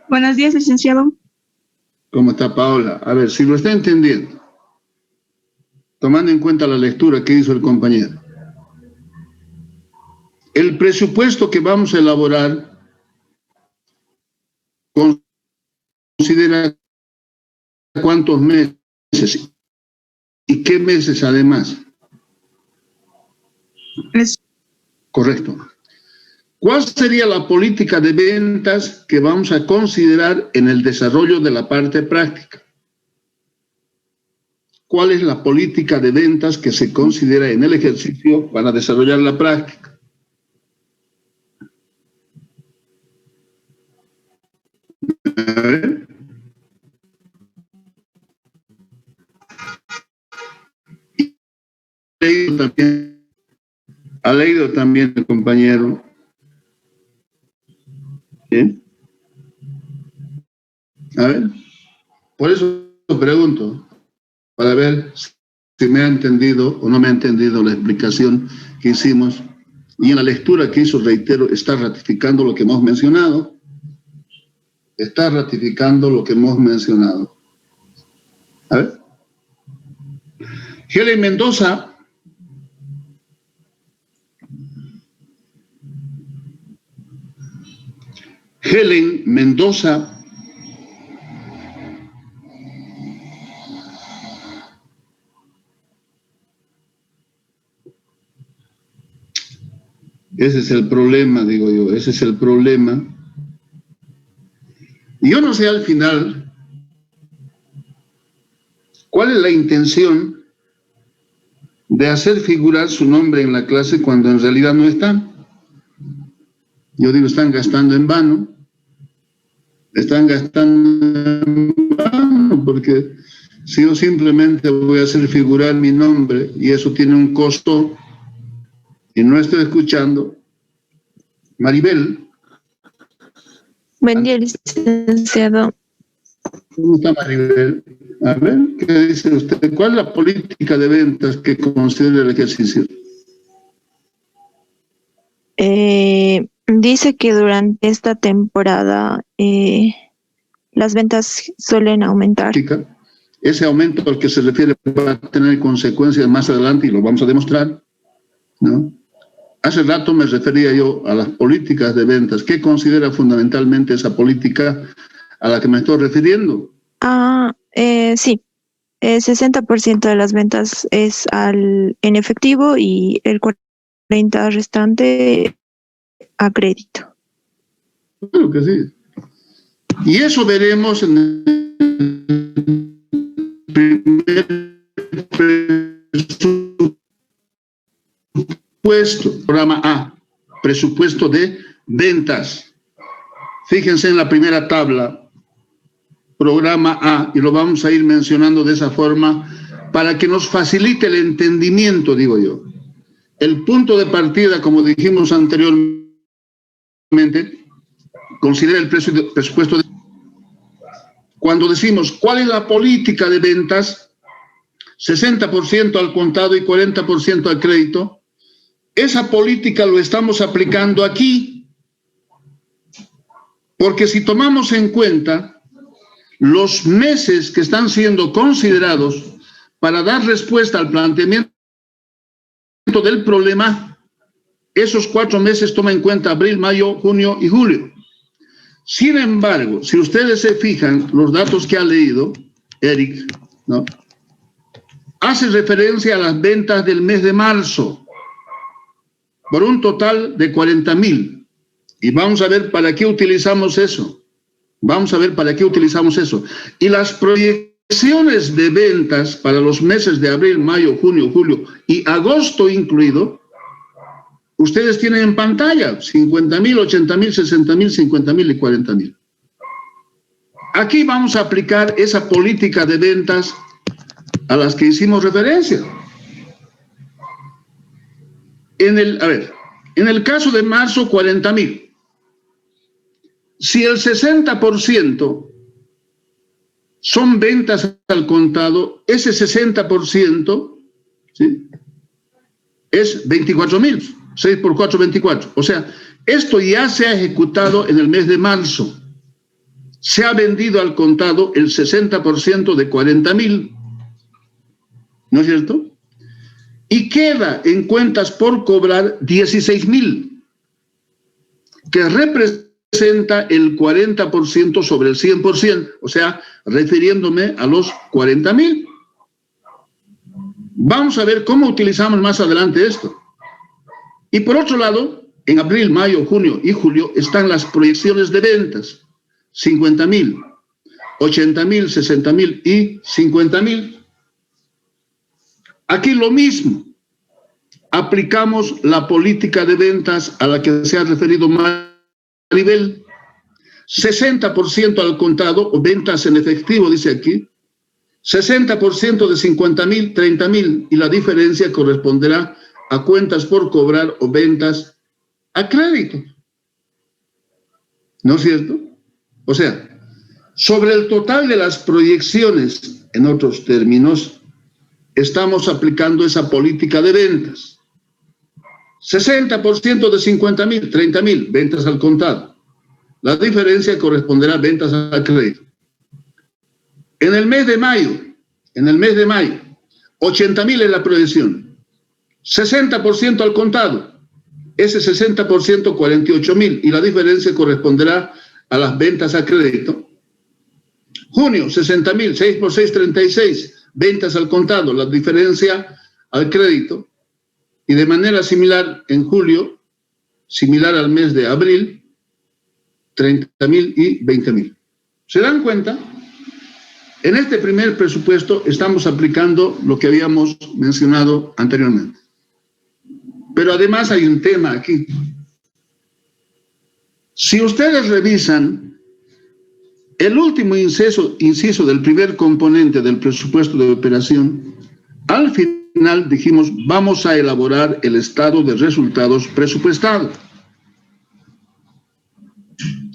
Buenos días, licenciado. ¿Cómo está, Paola? A ver, si lo está entendiendo, tomando en cuenta la lectura que hizo el compañero. El presupuesto que vamos a elaborar considera cuántos meses y qué meses además. Correcto. ¿Cuál sería la política de ventas que vamos a considerar en el desarrollo de la parte práctica? ¿Cuál es la política de ventas que se considera en el ejercicio para desarrollar la práctica? A ver. Ha leído también el compañero. ¿Bien? A ver, por eso pregunto, para ver si me ha entendido o no me ha entendido la explicación que hicimos. Y en la lectura que hizo, reitero, está ratificando lo que hemos mencionado. Está ratificando lo que hemos mencionado. A ver. Helen Mendoza. Helen Mendoza. Ese es el problema, digo yo, ese es el problema. Y yo no sé al final cuál es la intención de hacer figurar su nombre en la clase cuando en realidad no están. Yo digo, están gastando en vano. Están gastando en vano porque si yo simplemente voy a hacer figurar mi nombre y eso tiene un costo y no estoy escuchando. Maribel. Buen día, licenciado. ¿Cómo está, Maribel? A ver, ¿qué dice usted? ¿Cuál es la política de ventas que considera el ejercicio? Dice que durante esta temporada las ventas suelen aumentar. ese aumento al que se refiere va a tener consecuencias más adelante y lo vamos a demostrar, ¿no? Hace rato me refería yo a las políticas de ventas. ¿Qué considera fundamentalmente esa política a la que me estoy refiriendo? Sí. El 60% de las ventas es en efectivo y el 40% restante a crédito. Claro que sí. Y eso veremos en el primer presupuesto, programa A, presupuesto de ventas. Fíjense en la primera tabla, programa A, y lo vamos a ir mencionando de esa forma para que nos facilite el entendimiento, digo yo. El punto de partida, como dijimos anteriormente, considera el presupuesto de... Cuando decimos, ¿cuál es la política de ventas? 60% al contado y 40% al crédito. Esa política lo estamos aplicando aquí, porque si tomamos en cuenta los meses que están siendo considerados para dar respuesta al planteamiento del problema, esos 4 meses toman en cuenta abril, mayo, junio y julio. Sin embargo, si ustedes se fijan, los datos que ha leído Eric, ¿no?, hace referencia a las ventas del mes de marzo, por un total de 40,000. Y vamos a ver para qué utilizamos eso. Vamos a ver para qué utilizamos eso. Y las proyecciones de ventas para los meses de abril, mayo, junio, julio y agosto incluido, ustedes tienen en pantalla 50,000, 80,000, 60,000, 50,000 y 40,000. Aquí vamos a aplicar esa política de ventas a las que hicimos referencia. En el caso de marzo, 40,000. Si el 60% son ventas al contado, ese 60%, ¿sí?, es 24,000. 6 por 4, 24. O sea, esto ya se ha ejecutado en el mes de marzo. Se ha vendido al contado el 60% de 40,000. ¿No es cierto? Y queda en cuentas por cobrar 16,000, que representa el 40% sobre el 100%, o sea, refiriéndome a los 40,000. Vamos a ver cómo utilizamos más adelante esto. Y por otro lado, en abril, mayo, junio y julio están las proyecciones de ventas. 50,000, 80,000, 60,000 y 50,000. Aquí lo mismo. Aplicamos la política de ventas a la que se ha referido Maribel. 60% al contado o ventas en efectivo, dice aquí. 60% de 50,000, 30,000 y la diferencia corresponderá a cuentas por cobrar o ventas a crédito. ¿No es cierto? O sea, sobre el total de las proyecciones, en otros términos, estamos aplicando esa política de ventas. 60% de 50,000, 30,000, ventas al contado. La diferencia corresponderá a ventas a crédito. En el mes de mayo, 80,000 es la proyección. 60% al contado. Ese 60%, 48,000, y la diferencia corresponderá a las ventas a crédito. Junio, 60,000, 6 por 6, 36, ventas al contado, la diferencia al crédito. Y de manera similar en julio, similar al mes de abril, 30,000 y 20,000. ¿Se dan cuenta? En este primer presupuesto estamos aplicando lo que habíamos mencionado anteriormente. Pero además hay un tema aquí. Si ustedes revisan el último inciso del primer componente del presupuesto de operación, al final dijimos, vamos a elaborar el estado de resultados presupuestado.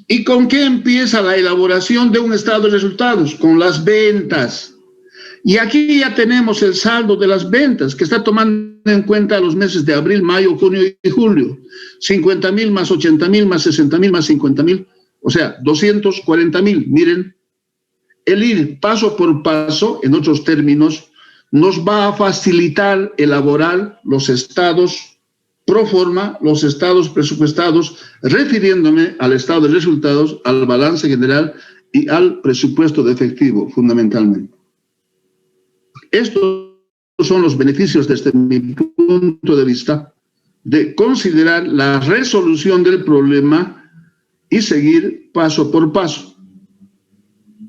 ¿Y con qué empieza la elaboración de un estado de resultados? Con las ventas. Y aquí ya tenemos el saldo de las ventas, que está tomando en cuenta los meses de abril, mayo, junio y julio. 50,000 más 80,000 más 60,000 más 50,000, o sea, 240,000. Miren, el ir paso por paso, en otros términos, nos va a facilitar elaborar los estados pro forma, los estados presupuestados, refiriéndome al estado de resultados, al balance general y al presupuesto de efectivo, fundamentalmente. Estos son los beneficios desde mi punto de vista de considerar la resolución del problema y seguir paso por paso.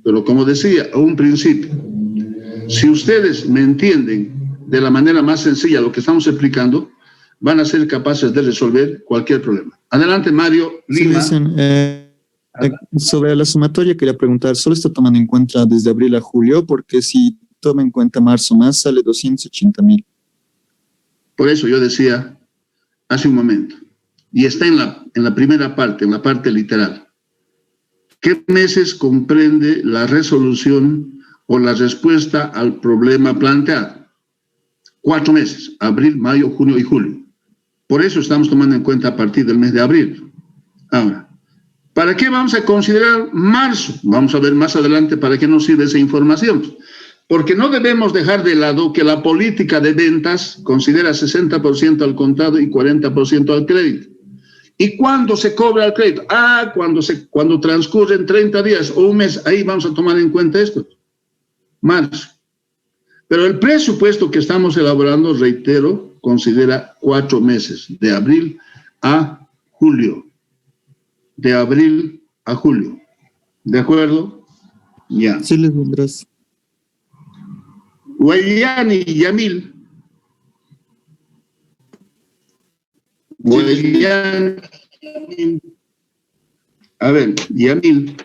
Pero como decía a un principio, si ustedes me entienden de la manera más sencilla lo que estamos explicando, van a ser capaces de resolver cualquier problema. Adelante, Mario Lima. Sí, sobre la sumatoria quería preguntar, ¿solo está tomando en cuenta desde abril a julio? Porque si toma en cuenta marzo más, sale 280,000. Por eso yo decía hace un momento, y está en la primera parte, en la parte literal. ¿Qué meses comprende la resolución o la respuesta al problema planteado? 4 meses, abril, mayo, junio y julio. Por eso estamos tomando en cuenta a partir del mes de abril. Ahora, ¿para qué vamos a considerar marzo? Vamos a ver más adelante para qué nos sirve esa información. Porque no debemos dejar de lado que la política de ventas considera 60% al contado y 40% al crédito. ¿Y cuándo se cobra el crédito? Cuando transcurren 30 días o un mes, ahí vamos a tomar en cuenta esto. Marzo. Pero el presupuesto que estamos elaborando, reitero, considera 4 meses, de abril a julio. De abril a julio. ¿De acuerdo? Ya. Sí, les vendrás. Guayani Yamil. Guayani. A ver, Yamil.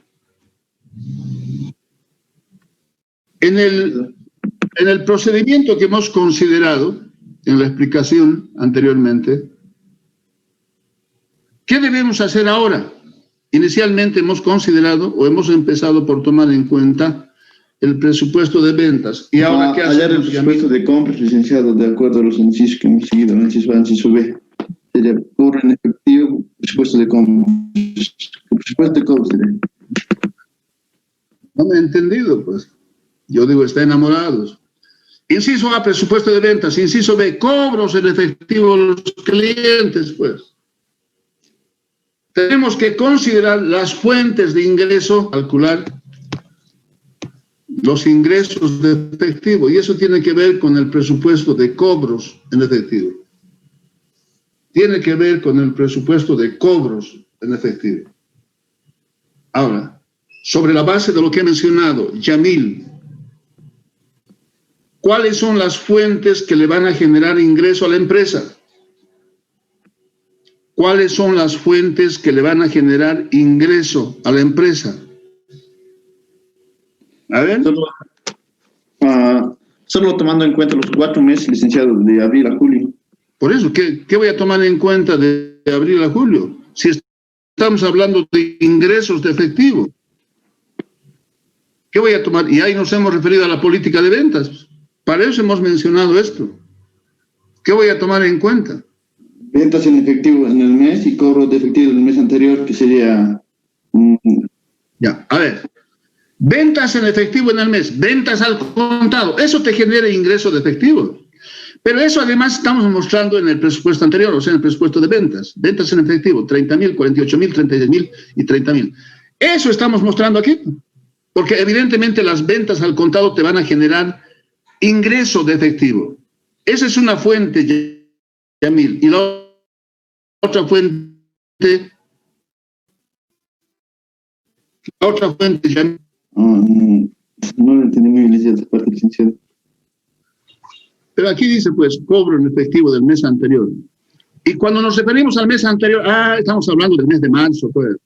En el procedimiento que hemos considerado, en la explicación anteriormente, ¿qué debemos hacer ahora? Inicialmente hemos considerado o hemos empezado por tomar en cuenta el presupuesto de ventas. ¿Y ahora qué hacemos? Hallar el presupuesto de compras, licenciado, de acuerdo a los incisos que hemos seguido, el inciso A, inciso B. Sería cobro en efectivo, presupuesto de compras. Presupuesto de compras sería. No me he entendido, pues. Yo digo, está enamorados. Inciso A, presupuesto de ventas. Inciso B, cobros en efectivo de los clientes, pues. Tenemos que considerar las fuentes de ingreso, calcular los ingresos de efectivo, y eso tiene que ver con el presupuesto de cobros en efectivo. Tiene que ver con el presupuesto de cobros en efectivo. Ahora, sobre la base de lo que he mencionado, Yamil, ¿cuáles son las fuentes que le van a generar ingreso a la empresa? ¿Cuáles son las fuentes que le van a generar ingreso a la empresa? A ver. Solo tomando en cuenta los 4 meses, licenciado, de abril a julio. Por eso, ¿qué voy a tomar en cuenta de abril a julio? Si estamos hablando de ingresos de efectivo. ¿Qué voy a tomar? Y ahí nos hemos referido a la política de ventas. Para eso hemos mencionado esto. ¿Qué voy a tomar en cuenta? Ventas en efectivo en el mes y cobro de efectivo del mes anterior, que sería... Ya, a ver. Ventas en efectivo en el mes, ventas al contado, eso te genera ingreso de efectivo. Pero eso además estamos mostrando en el presupuesto anterior, o sea, en el presupuesto de ventas. Ventas en efectivo, 30,000, 48,000, 36,000 y 30,000. Eso estamos mostrando aquí. Porque evidentemente las ventas al contado te van a generar ingreso de efectivo. Esa es una fuente, Yamil. Y la otra fuente, Yamil. No lo entendí muy bien esa parte, licenciado. Pero aquí dice, pues, cobro en efectivo del mes anterior. Y cuando nos referimos al mes anterior, estamos hablando del mes de marzo, pues.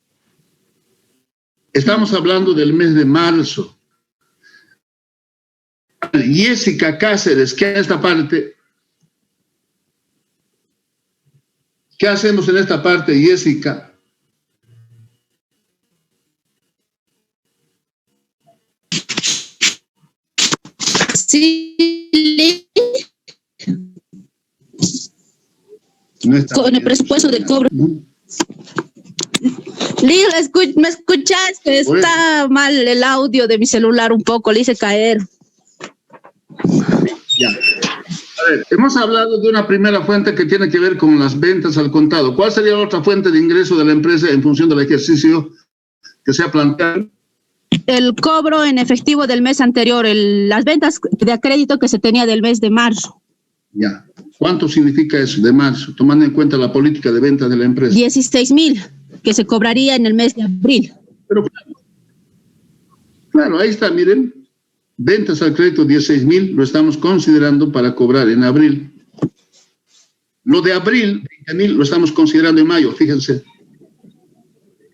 Estamos hablando del mes de marzo. Jessica Cáceres, ¿qué es esta parte? ¿Qué hacemos en esta parte, Jessica? Sí. Con el presupuesto de cobro. Lil, ¿me escuchas? Está mal el audio de mi celular un poco, le hice caer. Ya. A ver, hemos hablado de una primera fuente que tiene que ver con las ventas al contado. ¿Cuál sería la otra fuente de ingreso de la empresa en función del ejercicio que se ha planteado? El cobro en efectivo del mes anterior, las ventas de crédito que se tenía del mes de marzo. Ya. ¿Cuánto significa eso de marzo, tomando en cuenta la política de ventas de la empresa? 16,000, que se cobraría en el mes de abril. Pero claro, ahí está, miren. Ventas al crédito 16,000 lo estamos considerando para cobrar en abril. Lo de abril, 20,000, lo estamos considerando en mayo, fíjense.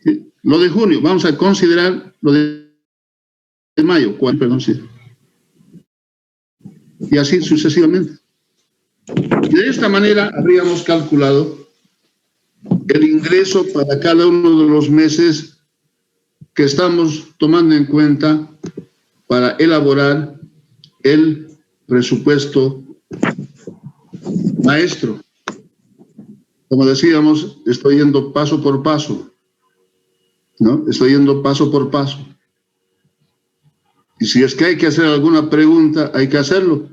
¿Sí? Lo de junio, vamos a considerar lo de mayo, perdón, sí. Y así sucesivamente. De esta manera habríamos calculado el ingreso para cada uno de los meses que estamos tomando en cuenta para elaborar el presupuesto maestro. Como decíamos, estoy yendo paso por paso, ¿no? Estoy yendo paso por paso. Y si es que hay que hacer alguna pregunta, hay que hacerlo.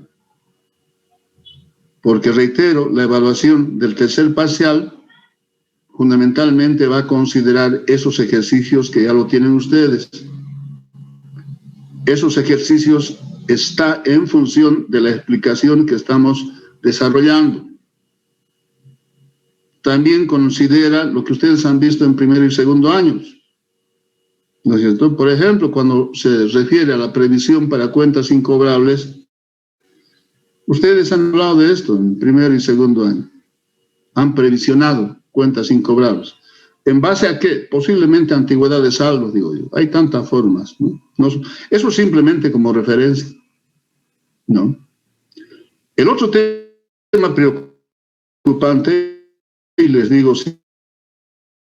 Porque, reitero, la evaluación del tercer parcial fundamentalmente va a considerar esos ejercicios que ya lo tienen ustedes. Esos ejercicios están en función de la explicación que estamos desarrollando. También considera lo que ustedes han visto en primero y segundo años, ¿no es cierto? Por ejemplo, cuando se refiere a la previsión para cuentas incobrables, ustedes han hablado de esto en primero y segundo año. Han previsionado cuentas incobrables. ¿En base a qué? Posiblemente antigüedad de saldos, digo yo. Hay tantas formas, ¿no? Eso simplemente como referencia, ¿no? El otro tema preocupante, y les digo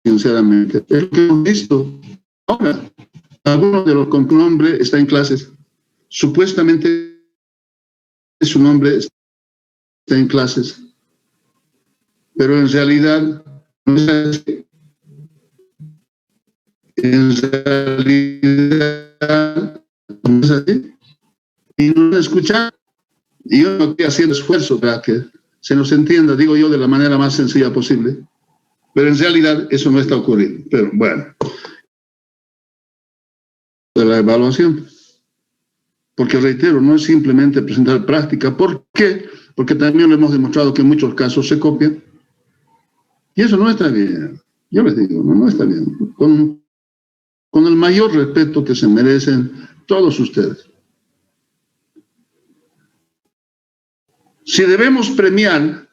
sinceramente, es lo que hemos visto ahora. Alguno de los con tu nombre está en clases. Supuestamente su nombre está en clases. Pero en realidad no es así. En realidad no es así. Y no lo escuchan. Y yo no estoy haciendo esfuerzo para que se nos entienda, digo yo, de la manera más sencilla posible. Pero en realidad eso no está ocurriendo. Pero bueno. De la evaluación. Porque reitero, no es simplemente presentar práctica. ¿Por qué? Porque también lo hemos demostrado que en muchos casos se copian. Y eso no está bien. Yo les digo, no está bien. Con el mayor respeto que se merecen todos ustedes. Si debemos premiar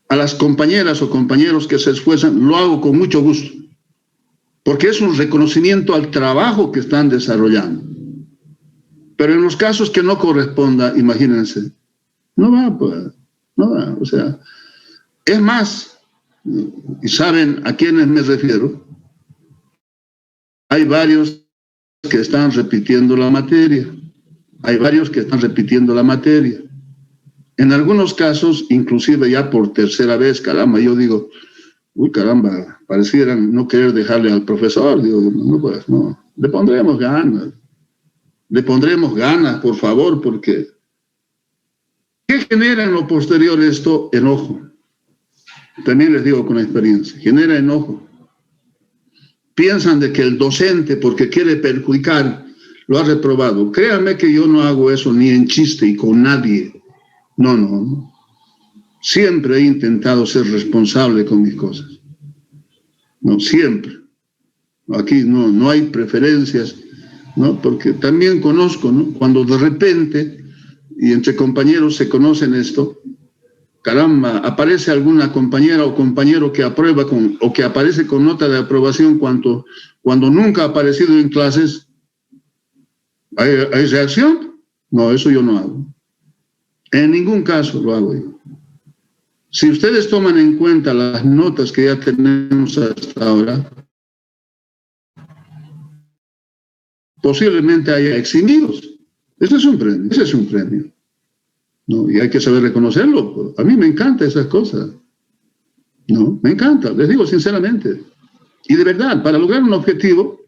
a las compañeras o compañeros que se esfuerzan, lo hago con mucho gusto. Porque es un reconocimiento al trabajo que están desarrollando. Pero en los casos que no corresponda, imagínense, no va, pues, no va. O sea, es más, y saben a quiénes me refiero, hay varios que están repitiendo la materia. Hay varios que están repitiendo la materia. En algunos casos, inclusive ya por tercera vez, caramba, yo digo, uy, caramba, parecieran no querer dejarle al profesor. Digo, no, pues, no, le pondremos ganas. Le pondremos ganas, por favor, porque ¿qué genera en lo posterior esto? Enojo. También les digo con experiencia, genera enojo. Piensan de que el docente, porque quiere perjudicar, lo ha reprobado. Créanme que yo no hago eso ni en chiste y con nadie. No. Siempre he intentado ser responsable con mis cosas. No, siempre. Aquí no hay preferencias, ¿no? Porque también conozco, ¿no? Cuando de repente, y entre compañeros se conocen esto, caramba, aparece alguna compañera o compañero que aprueba o que aparece con nota de aprobación cuando nunca ha aparecido en clases. ¿Hay reacción? No, eso yo no hago. En ningún caso lo hago yo. Si ustedes toman en cuenta las notas que ya tenemos hasta ahora, posiblemente haya eximidos. Ese es un premio. ¿No? Y hay que saber reconocerlo. A mí me encantan esas cosas. ¿No? Me encanta, les digo sinceramente. Y de verdad, para lograr un objetivo,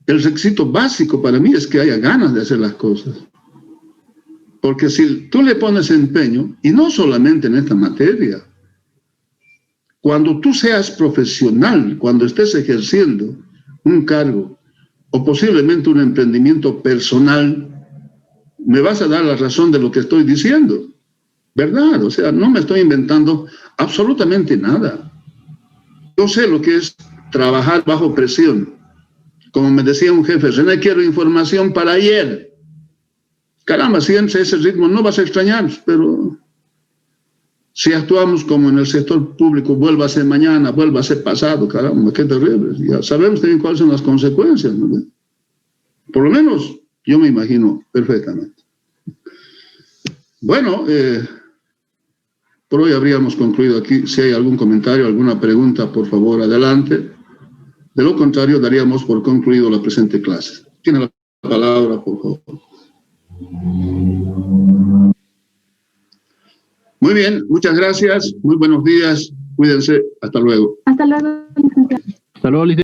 el requisito básico para mí es que haya ganas de hacer las cosas. Porque si tú le pones empeño, y no solamente en esta materia, cuando tú seas profesional, cuando estés ejerciendo un cargo o posiblemente un emprendimiento personal, me vas a dar la razón de lo que estoy diciendo, ¿verdad? O sea, no me estoy inventando absolutamente nada. Yo sé lo que es trabajar bajo presión. Como me decía un jefe, René, quiero información para ayer. Caramba, si en ese ritmo no vas a extrañar, pero si actuamos como en el sector público, vuelva a ser mañana, vuelva a ser pasado, caramba, qué terrible. Ya sabemos también cuáles son las consecuencias, ¿no? Por lo menos yo me imagino perfectamente. Bueno, por hoy habríamos concluido aquí. Si hay algún comentario, alguna pregunta, por favor, adelante. De lo contrario, daríamos por concluido la presente clase. Tiene la palabra, por favor. Muy bien, muchas gracias. Muy buenos días. Cuídense. Hasta luego. Hasta luego. Hasta luego, licenciado.